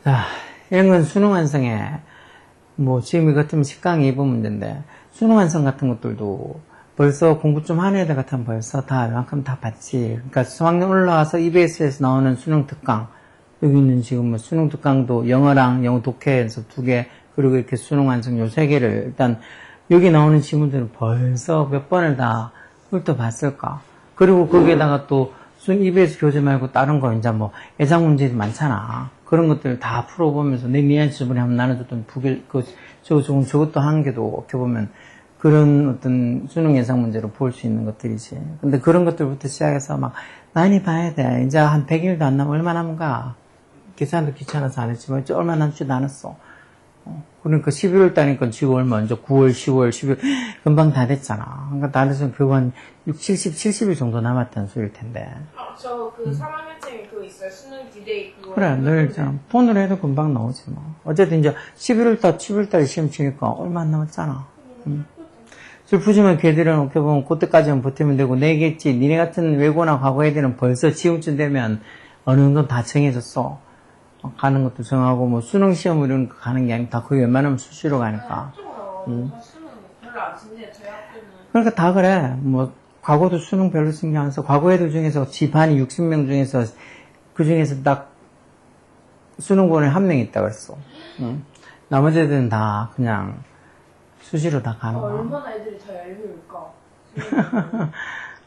자, 이런 건 수능 완성에, 뭐, 지금 이거 같으면 10강 2번 문제인데, 수능 완성 같은 것들도 벌써 공부 좀 하는 애들 같으면 벌써 다, 이만큼 다 봤지. 그러니까 수학년 올라와서 EBS에서 나오는 수능 특강, 여기 있는 지금 뭐 수능 특강도 영어랑 영어 독해에서 2개, 그리고 이렇게 수능 완성 요 3개를, 일단, 여기 나오는 지문들은 벌써 몇 번을 다 훑어봤을까. 그리고 거기에다가 또, EBS 교재 말고 다른 거, 이제 뭐, 예상 문제도 많잖아. 그런 것들 다 풀어보면서 내 니한테 저번에 한번 나눠줬던 저것도 한 개도 어떻게 보면 그런 어떤 수능 예상 문제로 볼 수 있는 것들이지. 근데 그런 것들부터 시작해서 막 많이 봐야 돼. 이제 한 100일도 안 남으면 얼마 남은가? 계산도 귀찮아서 안 했지만 얼마 남지도 않았어. 그러니까 11월 달이니까 지금 얼마, 이제 9월, 10월, 11월, 금방 다 됐잖아. 그러니까 다 돼서 그거 한 70일 정도 남았다는 소리일 텐데. 저 그 3학년쯤에 그거 있어요. 수능 디데이 그거. 그래, 늘 폰으로 해도 금방 나오지 뭐. 어쨌든 이제 11월 달 시험 치니까 얼마 안 남았잖아. 슬프지만 걔들은 어떻게 보면 그때까지만 버티면 되고 내겠지. 니네 같은 외고나 과거 애들은 벌써 지금쯤 되면 어느 정도 다 정해졌어. 가는 것도 정하고 뭐 수능 시험 이런 거 가는 게 아니고 다 거의 웬만하면 수시로 가니까. 수능 별로 안 쓴대 저희 학교는. 그러니까 다 그래. 뭐 과거도 수능 별로 신경 안 써. 과거 애들 중에서 집안이 60명 중에서 그 중에서 딱 수능 보는 한 명 있다 그랬어. 나머지 애들은 다 그냥 수시로 다 가는 거야. 얼마나 애들이 다 얄미울까.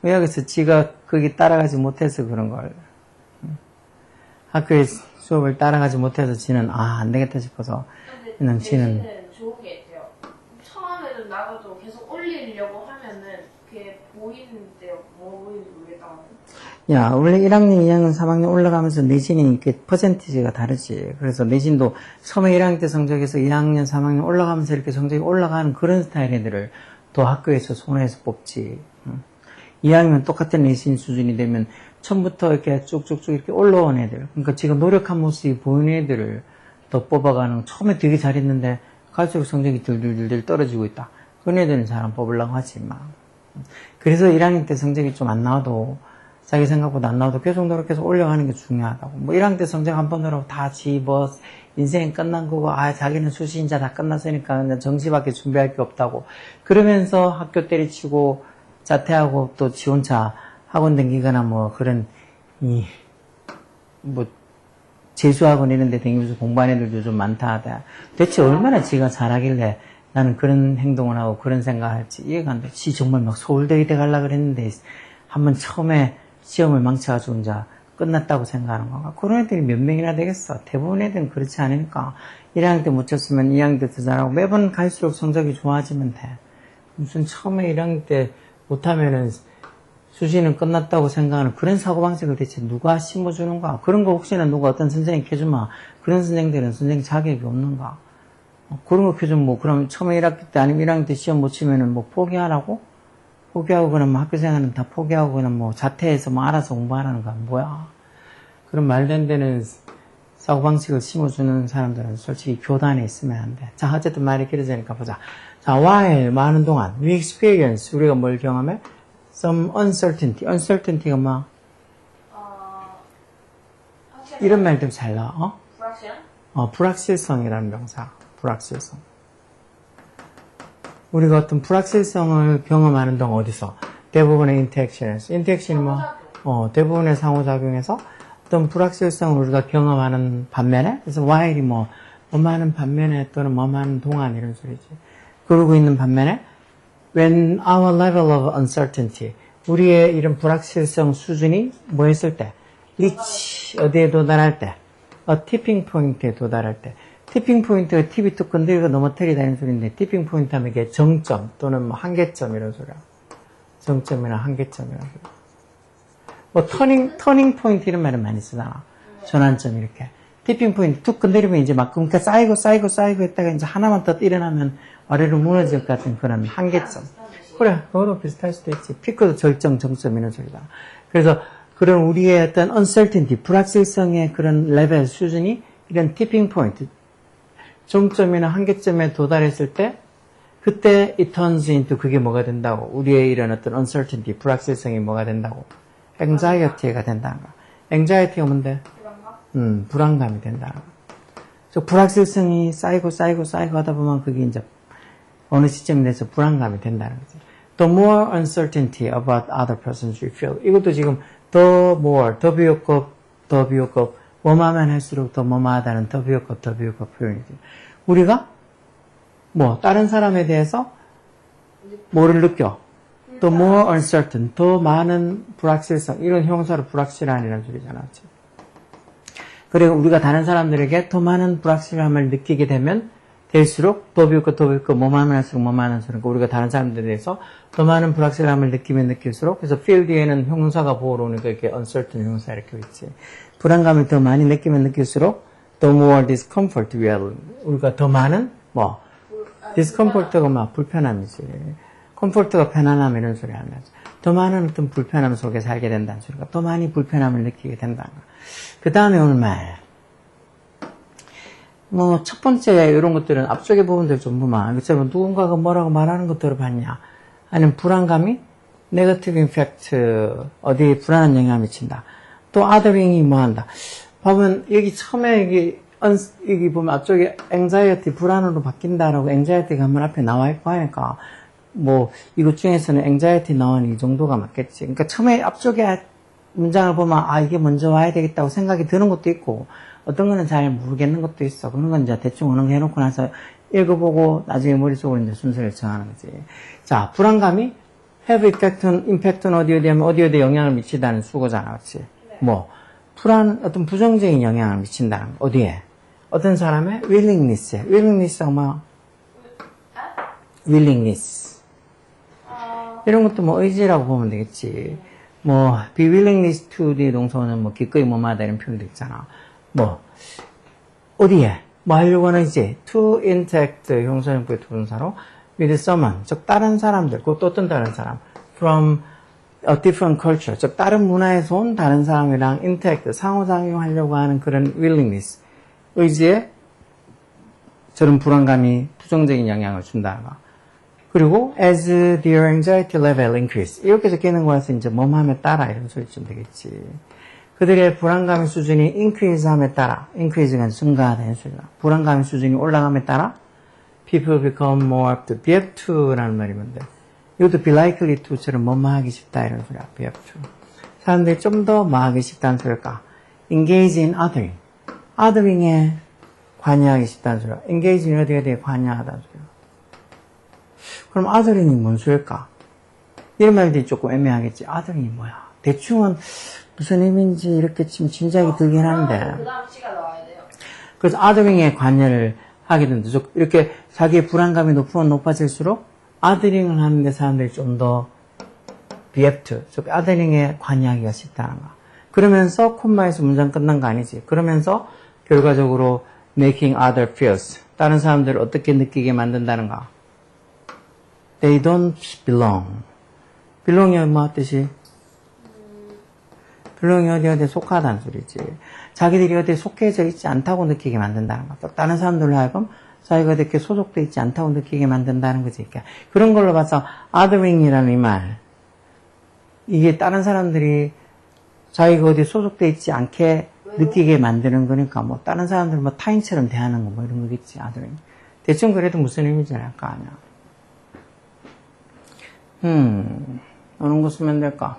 여기서 지가 거기 따라가지 못해서 그런 걸. 학교에 수업을 따라가지 못해서 지는 안 되겠다 싶어서 그냥 지는. 내신은 좋은 게 있대요. 처음에는 나가도 계속 올리려고 하면은 그게 보이는데요. 뭐 보이는지 모르겠다. 야, 원래 1학년, 2학년, 3학년 올라가면서 내신이 이렇게 퍼센티지가 다르지. 그래서 내신도 처음에 1학년 때 성적에서 2학년, 3학년 올라가면서 이렇게 성적이 올라가는 그런 스타일 애들을 또 학교에서 손해서 뽑지. 2학년 똑같은 내신 수준이 되면 처음부터 이렇게 쭉쭉쭉 이렇게 올라온 애들. 그러니까 지금 노력한 모습이 보이는 애들을 더 뽑아가는, 처음에 되게 잘했는데 갈수록 성적이 들들들들 떨어지고 있다. 그런 애들은 잘 안 뽑으려고 하지, 막. 그래서 1학년 때 성적이 좀 안 나와도, 자기 생각보다 안 나와도 계속 노력해서 올려가는 게 중요하다고. 뭐 1학년 때 성적 한 번으로 다 뭐, 인생 끝난 거고, 자기는 수시인자 다 끝났으니까 그냥 정시밖에 준비할 게 없다고. 그러면서 학교 때리치고, 자퇴하고 또 지원차 학원 다니거나 뭐 그런, 재수학원 이런 데 다니면서 공부하는 애들도 좀 많다 하다. 대체 얼마나 지가 잘하길래 나는 그런 행동을 하고 그런 생각을 할지 이해가 안 돼. 정말 막 서울대에 가려고 그랬는데, 한번 처음에 시험을 망쳐가지고 이제 끝났다고 생각하는 건가? 그런 애들이 몇 명이나 되겠어. 대부분 애들은 그렇지 않으니까 1학년 때 못 쳤으면 2학년 때 더 잘하고 매번 갈수록 성적이 좋아지면 돼. 무슨 처음에 1학년 때 못하면은 수시는 끝났다고 생각하는 그런 사고방식을 대체 누가 심어주는가? 그런 거 혹시나 누가 어떤 선생님 켜주마. 그런 선생들은 선생 자격이 없는가? 그런 거 켜주면 뭐 그럼 처음에 1학기 때 아니면 1학년 때 시험 못 치면은 뭐 포기하라고? 포기하고 그냥 뭐 학교 생활은 다 포기하고 그냥 뭐 자퇴해서 뭐 알아서 공부하라는 거 뭐야? 그런 말도 안 되는 사고방식을 심어주는 사람들은 솔직히 교단에 있으면 안 돼. 자, 어쨌든 말이 길어지니까 보자. 자, while 많은 동안 we experience 우리가 뭘 경험해? Some uncertainty. uncertainty가 뭐? 이런 말들 잘 나와. 불확실성이라는 명사. 불확실성. 우리가 어떤 불확실성을 경험하는 동안 어디서? 대부분의 인터랙션에서. 인터랙션이 뭐? 대부분의 상호작용에서 어떤 불확실성을 우리가 경험하는 반면에, 그래서 while이 뭐하는 반면에 또는 뭐하는 동안 이런 소리지. 그러고 있는 반면에, when our level of uncertainty, 우리의 이런 불확실성 수준이 뭐 했을 때, reach, 어디에 도달할 때, a tipping point에 도달할 때, 티핑 포인트가 TV 뚝 건드리고 넘어뜨리다는 소리인데, 티핑 포인트 하면 이게 정점 또는 뭐 한계점 이런 소리야. 정점이나 한계점 이런 소리. 뭐 터닝 포인트 이런 말은 많이 쓰잖아. 전환점 이렇게. 티핑 포인트 툭 건드리면 이제 막 그러니까 쌓이고 했다가 이제 하나만 더 일어나면 아래로 무너질 것 같은 그런 한계점. 그래, 그것도 비슷할 수도 있지. 피크도 절정, 정점 이런 소리다. 그래서 그런 우리의 어떤 uncertainty, 불확실성의 그런 레벨 수준이 이런 티핑 포인트, 정점이나 한계점에 도달했을 때 그때 it turns into 그게 뭐가 된다고? 우리의 이런 어떤 uncertainty, 불확실성이 뭐가 된다고? anxiety가 된다는 거. anxiety가 뭔데? 불안감이 된다는 거. 불확실성이 쌓이고 하다 보면 그게 이제 어느 시점에 대해서 불안감이 된다는 거지. The more uncertainty about other persons you feel. 이것도 지금 the more, 더 비교급, 뭐마면 할수록 더 뭐마하다는 더 비교급 표현이지. 우리가 다른 사람에 대해서 뭐를 느껴? The more uncertain, 더 많은 불확실성. 이런 형사로 불확실한이라는 소리잖아. 그리고 우리가 다른 사람들에게 더 많은 불확실함을 느끼게 되면 될수록 더 비웃고 뭐만 할수록 뭐만 할수록 우리가 다른 사람들에 대해서 더 많은 불확실함을 느끼면 느낄수록 그래서 feel 뒤에는 형용사가 보호로 오니까 이렇게 uncertain 형용사 이렇게 있지. 불안감을 더 많이 느끼면 느낄수록 the more discomfort we have. 우리가 더 많은 discomfort가 불편함이지. comfort가 편안함 이런 소리 하면 더 많은 어떤 불편함 속에 살게 된다는 소리가 더 많이 불편함을 느끼게 된다는 거. 그 다음에 오늘 말. 첫 번째, 이런 것들은 앞쪽에 부분들 전부만, 그처럼 누군가가 뭐라고 말하는 것들을 봤냐. 아니면 불안감이, 네거티브 임팩트, 어디에 불안한 영향을 미친다. 또, othering이 뭐 한다. 보면, 여기 처음에 여기 보면 앞쪽에 anxiety, 불안으로 바뀐다라고 anxiety가 한번 앞에 나와 있고 하니까, 이것 중에서는 anxiety 나오는 이 정도가 맞겠지. 그러니까 처음에 앞쪽에 문장을 보면, 이게 먼저 와야 되겠다고 생각이 드는 것도 있고, 어떤 거는 잘 모르겠는 것도 있어. 그런 건 이제 대충 어느 해놓고 나서 읽어보고 나중에 머릿속으로 이제 순서를 정하는 거지. 자, 불안감이 have impact on 어디에 영향을 미치다는 수거잖아. 그렇지? 어떤 부정적인 영향을 미친다는 거. 어디에? 어떤 사람의 willingness에. willingess가 willingness. 이런 것도 의지라고 보면 되겠지. be willingness to 뒤에 동사는 기꺼이 뭐마다 이런 표현도 있잖아. 어디에? 하려고 하는 이제 to interact 형사형부의 동사로 with someone, 즉 다른 사람들, 또 어떤 다른 사람 from a different culture, 즉 다른 문화에서 온 다른 사람이랑 interact, 상호작용하려고 하는 그런 willingness, 의지에 저런 불안감이 부정적인 영향을 준다는 거. 그리고 as their anxiety level increase, 이렇게 적혀있는 거라서 이제 뭐함에 따라 이런 소리 좀 되겠지. 그들의 불안감의 수준이 increase함에 따라, increase가 증가하다는 소리다. 불안감의 수준이 올라감에 따라 people become more apt to, be apt to라는 말이 뭔데? 이것도 be likely to처럼 뭐하기 쉽다 이런 소리야. be apt to. 사람들이 좀 더 뭐하기 쉽다는 소리일까? engage in othering. othering에 관여하기 쉽다는 소리야. engage in 어디에 대해 관여하다는 소리야. 그럼 othering이 뭔 소리일까? 이런 말들이 조금 애매하겠지. othering이 뭐야? 대충은 무슨 의미인지 이렇게 지금 짐작이 들긴 하는데. 그 다음 시가 나와야 돼요. 그래서 othering에 관여를 하게 된다. 이렇게 자기의 불안감이 높아질수록 othering을 하는데 사람들이 좀 더 be apt, 즉 othering에 관여하기가 쉽다는 거. 그러면서 콤마에서 문장 끝난 거 아니지. 그러면서 결과적으로 making other feels, 다른 사람들을 어떻게 느끼게 만든다는가. They don't belong. belong이 뭐 뜻이? belong이 어디에 속하다는 소리지. 자기들이 어디에 속해져 있지 않다고 느끼게 만든다는 거. 다른 사람들로 하여금 자기가 어떻게 소속돼 있지 않다고 느끼게 만든다는 거지. 그러니까 그런 걸로 봐서 othering이라는 이 말, 이게 다른 사람들이 자기가 어디에 소속돼 있지 않게 느끼게 만드는 거니까 다른 사람들 타인처럼 대하는 거 이런 거겠지. othering. 대충 그래도 무슨 의미인지 알 거 아니야. 어느 거 쓰면 될까?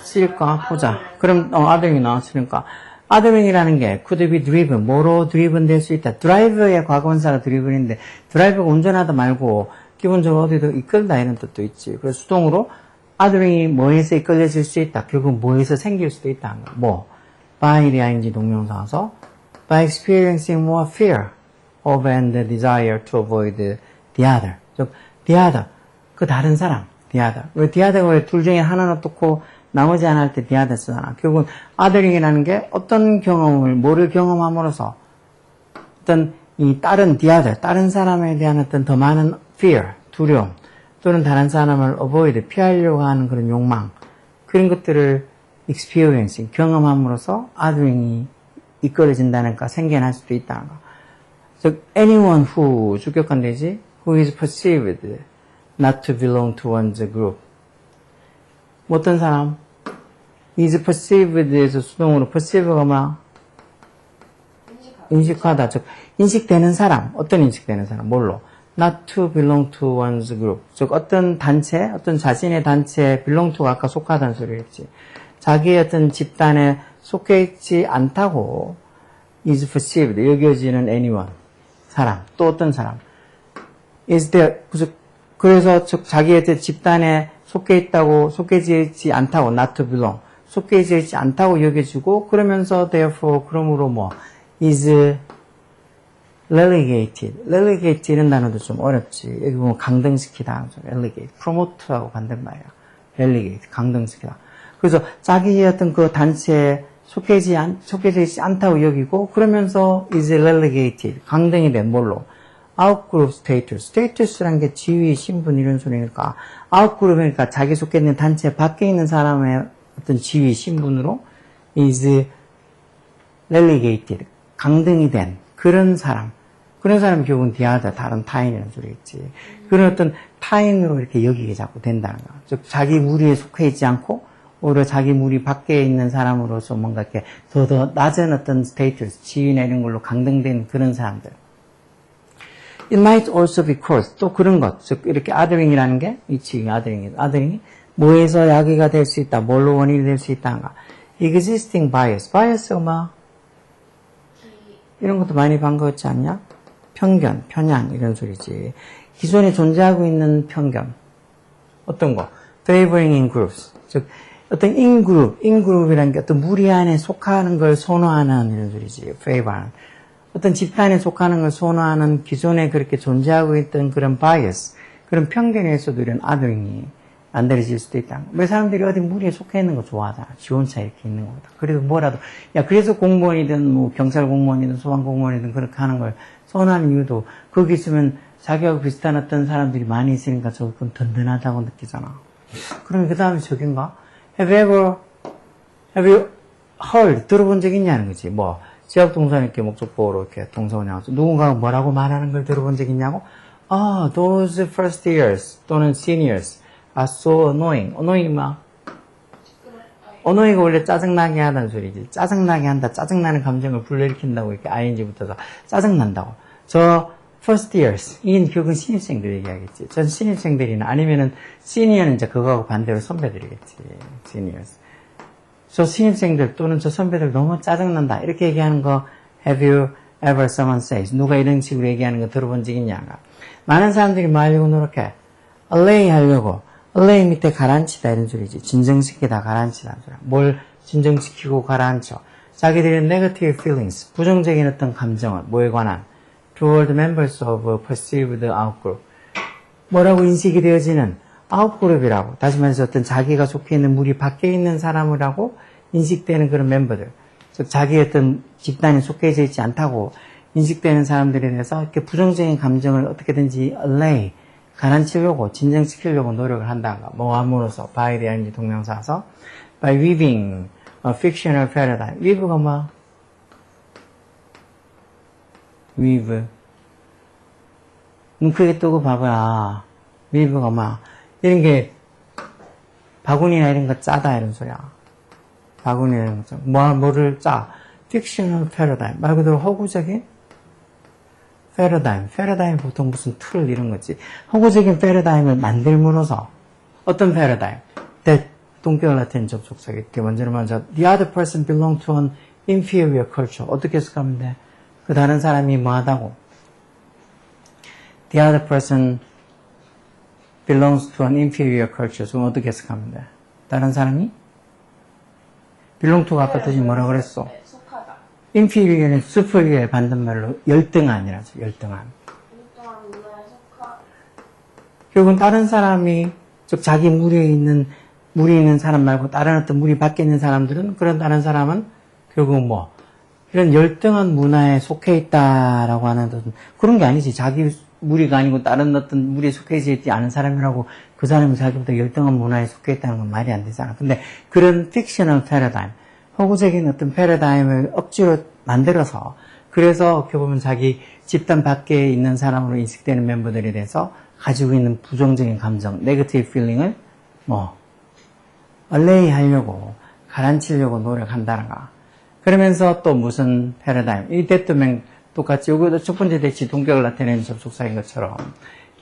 C일까? 보자. 그럼, othering이 나왔으니까. othering이라는 게 could be driven, 뭐로 driven 될 수 있다. drive의 과거분사가 driven인데, drive가 운전하다 말고, 기본적으로 어디도 이끌다 이런 뜻도 있지. 그래서 수동으로, othering이 뭐에서 이끌려질 수 있다. 결국 뭐에서 생길 수도 있다. by ing 동명사서, by experiencing more fear of and the desire to avoid the other. 즉, the other. 그 다른 사람. the other. 왜 the other가 왜 둘 중에 하나는 어떻고, 나머지 하나 할 때 the other 쓰잖아. 결국은 othering이라는 게 어떤 경험을, 뭐를 경험함으로써 어떤 이 다른 the other, 다른 사람에 대한 어떤 더 많은 fear, 두려움, 또는 다른 사람을 avoid, 피하려고 하는 그런 욕망, 그런 것들을 experiencing, 경험함으로써 othering이 이끌어진다니까 생겨날 수도 있다는 거. 즉, anyone who, 주격한 되지, who is perceived not to belong to one's group. 어떤 사람? is perceived에서 수동으로 perceive가 뭐야? 인식하다. 즉, 인식되는 사람. 어떤 인식되는 사람? 뭘로? not to belong to one's group. 즉, 어떤 단체, 어떤 자신의 단체에 belong to가 아까 속하다는 소리였지. 자기의 어떤 집단에 속해 있지 않다고 is perceived. 여겨지는 anyone. 사람. 또 어떤 사람. is there. 그래서 즉, 자기의 집단에 속해 있다고, 속해져 있지 않다고 not to belong. 속해져 있지 않다고 여겨지고, 그러면서 therefore, 그러므로 뭐, is relegated. relegate이라는 단어도 좀 어렵지. 여기 보면 강등시키다. relegate. promote하고 반대말이야. relegate. 강등시키다. 그래서 자기의 어떤 그 단체에 속해져 있지 않다고 여기고, 그러면서 is relegated. 강등이 된 뭘로? outgroup status. status라는 게 지위, 신분 이런 소리니까, outgroup이니까 자기 속해 있는 단체 밖에 있는 사람의 어떤 지위, 신분으로 is relegated. 강등이 된 그런 사람. 그런 사람이 결국은 디아다, 다른 타인이라는 소리겠지. 그런 어떤 타인으로 이렇게 여기게 자꾸 된다는 거야. 즉, 자기 무리에 속해 있지 않고, 오히려 자기 무리 밖에 있는 사람으로서 뭔가 이렇게 더 낮은 어떤 스테이터스, 지위나 이런 걸로 강등된 그런 사람들. It might also be caused. 또 그런 것. 즉, 이렇게 othering이라는 게, 이 지위 othering이 뭐에서 야기가 될 수 있다, 뭘로 원인이 될 수 있다는가. existing bias. bias가 뭐? 이런 것도 많이 반가웠지 않냐? 편견, 편향, 이런 소리지. 기존에 존재하고 있는 편견. 어떤 거? favoring in groups. 즉, 어떤 in-group이라는 게 어떤 무리 안에 속하는 걸 선호하는 이런 소리지. favoring. 어떤 집단에 속하는 걸 선호하는 기존에 그렇게 존재하고 있던 그런 bias, 그런 편견에서도 이런 othering이 만들어질 수도 있다. 왜 사람들이 어디 무리에 속해 있는 거 좋아하잖아. 지 혼자 이렇게 있는 거다. 그래도 뭐라도, 야, 그래서 공무원이든, 뭐, 경찰 공무원이든, 소방 공무원이든 그렇게 하는 걸 선호하는 이유도, 거기 있으면 자기하고 비슷한 어떤 사람들이 많이 있으니까 조금 든든하다고 느끼잖아. 그럼 그 다음에 저긴가? Have you heard? 들어본 적 있냐는 거지. 뭐, 지역 동선 이렇게 목적 보호로 이렇게 동서원에 와서 누군가가 뭐라고 말하는 걸 들어본 적 있냐고? Those first years 또는 seniors are so annoying. annoying 막 annoying가 원래 짜증나게 하다는 소리지. 짜증나게 한다. 짜증나는 감정을 불러일으킨다고 이렇게 ing 붙어서 짜증난다고. 저 first years 이 결국은 신입생들 얘기하겠지. 전 신입생들이나 아니면은 senior는 이제 그거하고 반대로 선배들이겠지. seniors. 저 신입생들 또는 저 선배들 너무 짜증난다. 이렇게 얘기하는 거 have you ever someone says. 누가 이런 식으로 얘기하는 거 들어본 적 있냐가. 많은 사람들이 뭐 하려고 노력해. allay 하려고. allay 밑에 가라앉히다 이런 소리지. 진정시키다 가라앉히다. 뭘 진정시키고 가라앉혀. 자기들의 negative feelings. 부정적인 어떤 감정을 뭐에 관한 toward members of a perceived outgroup. 뭐라고 인식이 되어지는 아웃그룹이라고. 다시 말해서 어떤 자기가 속해 있는 무리 밖에 있는 사람이라고 인식되는 그런 멤버들. 즉, 자기의 어떤 집단에 속해져 있지 않다고 인식되는 사람들에 대해서 이렇게 부정적인 감정을 어떻게든지 allay, 가라앉히려고, 진정시키려고 노력을 한다가, 뭐 함으로써, by에 대한 동명사서, by weaving a fictional paradigm. weave가 뭐? weave. 눈 크게 뜨고 봐봐라. weave가 뭐? 이런 게, 바구니나 이런 거 짜다, 이런 소리야. 바구니나 이런 거, 뭐를 짜. fictional paradigm. 말 그대로 허구적인 paradigm 보통 무슨 틀 이런 거지. 허구적인 paradigm을 만들므로써, 어떤 paradigm? that, 동격 라틴 접속사. 이렇게 먼저, the other person belong to an inferior culture. 어떻게 해석하면 돼? 그 다른 사람이 뭐 하다고? The other person belongs to an inferior culture. 그럼 어떻게 해석하면 돼? 다른 사람이? belong to가 아까 뜻이 뭐라 그랬어? 네, 속하다. inferior는 superior 반대말로 열등한이라서 열등한. 일단 문화에 속하. 결국은 다른 사람이, 즉 자기 무리에 있는 사람 말고 다른 어떤 무리 밖에 있는 사람들은 그런 다른 사람은 결국은 뭐 이런 열등한 문화에 속해 있다라고 하는 그런 게 아니지. 자기 무리가 아니고 다른 어떤 무리에 속해져 있지 않은 사람이라고 그 사람이 자기보다 열등한 문화에 속해 있다는 건 말이 안 되잖아. 근데 그런 fictional paradigm, 허구적인 어떤 패러다임을 억지로 만들어서 그래서 어떻게 보면 자기 집단 밖에 있는 사람으로 인식되는 멤버들에 대해서 가지고 있는 부정적인 감정, 네거티브 필링을 얼레이 하려고, 가라앉히려고 노력한다는 거. 그러면서 또 무슨 패러다임, 이 대토면 똑같이 여기도 첫 번째 대치 동격을 나타내는 접속사인 것처럼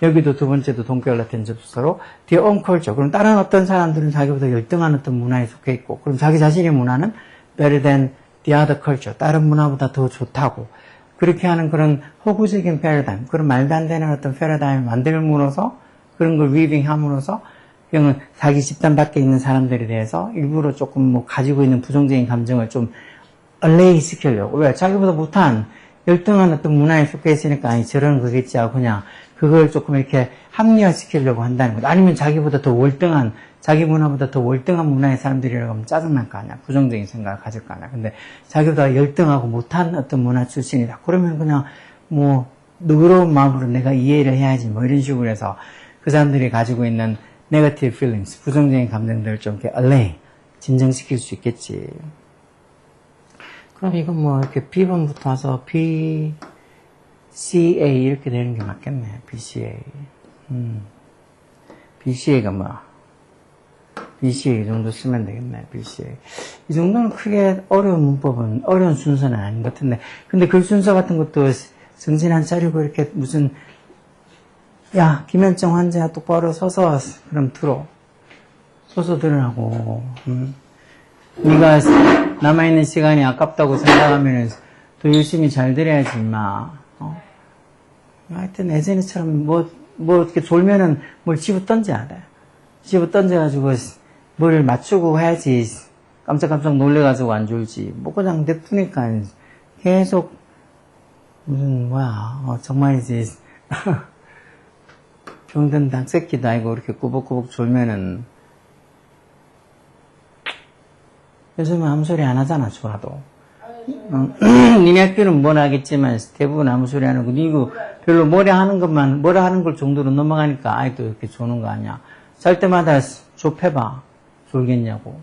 여기도 두 번째도 동격을 나타내는 접속사로 the own culture. 그럼 다른 어떤 사람들은 자기보다 열등한 어떤 문화에 속해 있고 그럼 자기 자신의 문화는 better than the other culture. 다른 문화보다 더 좋다고. 그렇게 하는 그런 허구적인 패러다임, 그런 말도 안 되는 어떤 패러다임을 만들므로써 그런 걸 위빙함으로써 그냥 자기 집단 밖에 있는 사람들에 대해서 일부러 조금 뭐 가지고 있는 부정적인 감정을 좀 얼레이 시키려고. 왜? 자기보다 못한 열등한 어떤 문화에 속해 있으니까 아니 저런 거겠지 하고 그냥 그걸 조금 이렇게 합리화시키려고 한다는 거죠. 아니면 자기보다 더 월등한, 자기 문화보다 더 월등한 문화의 사람들이라고 하면 짜증날 거 아니야. 부정적인 생각을 가질 거 아니야. 근데 자기보다 열등하고 못한 어떤 문화 출신이다. 그러면 그냥 뭐 너그러운 마음으로 내가 이해를 해야지 뭐 이런 식으로 해서 그 사람들이 가지고 있는 negative feelings, 부정적인 감정들을 좀 이렇게 allay, 진정시킬 수 있겠지. 그럼 이건 뭐 이렇게 B번부터 와서 BCA 이렇게 되는 게 맞겠네. BCA. BCA가 뭐야? BCA 이 정도 쓰면 되겠네. BCA. 이 정도는 크게 어려운 문법은, 어려운 순서는 아닌 것 같은데. 근데 그 순서 같은 것도 정신 안 차리고 이렇게 무슨, 야, 김현정 환자 똑바로 서서, 그럼 들어. 서서 들으라고. 네가 남아있는 시간이 아깝다고 생각하면 더 열심히 잘 들어야지, 임마. 하여튼 예전에처럼 뭐 이렇게 졸면은 뭘 집어 던져야 돼. 집어 던져가지고 뭘 맞추고 해야지 깜짝깜짝 놀래가지고 안 졸지. 뭐 그냥 냅두니까 계속 무슨 뭐야 정말이지. 병든 닭새끼도 아니고 이렇게 꾸벅꾸벅 졸면은 요즘은 아무 소리 안 하잖아, 졸아도. 니네 학교는 뭘 하겠지만 대부분 아무 소리 안 하고 니고 별로 뭐라 하는 걸 정도로 넘어가니까 아이도 이렇게 조는 거 아니야. 잘 때마다 좁혀봐. 졸겠냐고.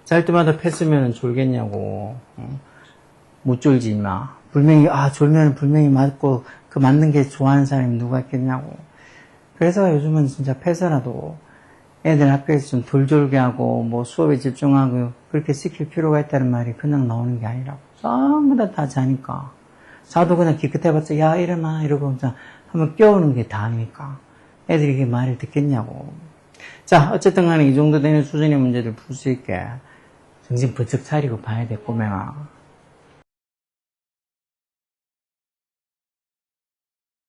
잘 때마다 폈으면 졸겠냐고. 못 졸지, 임마. 불명이, 졸면 불명이 맞고 그 맞는 게 좋아하는 사람이 누가 있겠냐고. 그래서 요즘은 진짜 패서라도 애들 학교에서 좀 덜 졸게 하고, 뭐 수업에 집중하고, 그렇게 시킬 필요가 있다는 말이 그냥 나오는 게 아니라고. 전부 다 자니까. 자도 그냥 기껏해봤자, 야, 일어나, 이러고, 한번 깨우는 게 다니까. 애들이 이게 말을 듣겠냐고. 자, 어쨌든 간에 이 정도 되는 수준의 문제들 풀 수 있게 정신 번쩍 차리고 봐야 돼, 꼬맹아.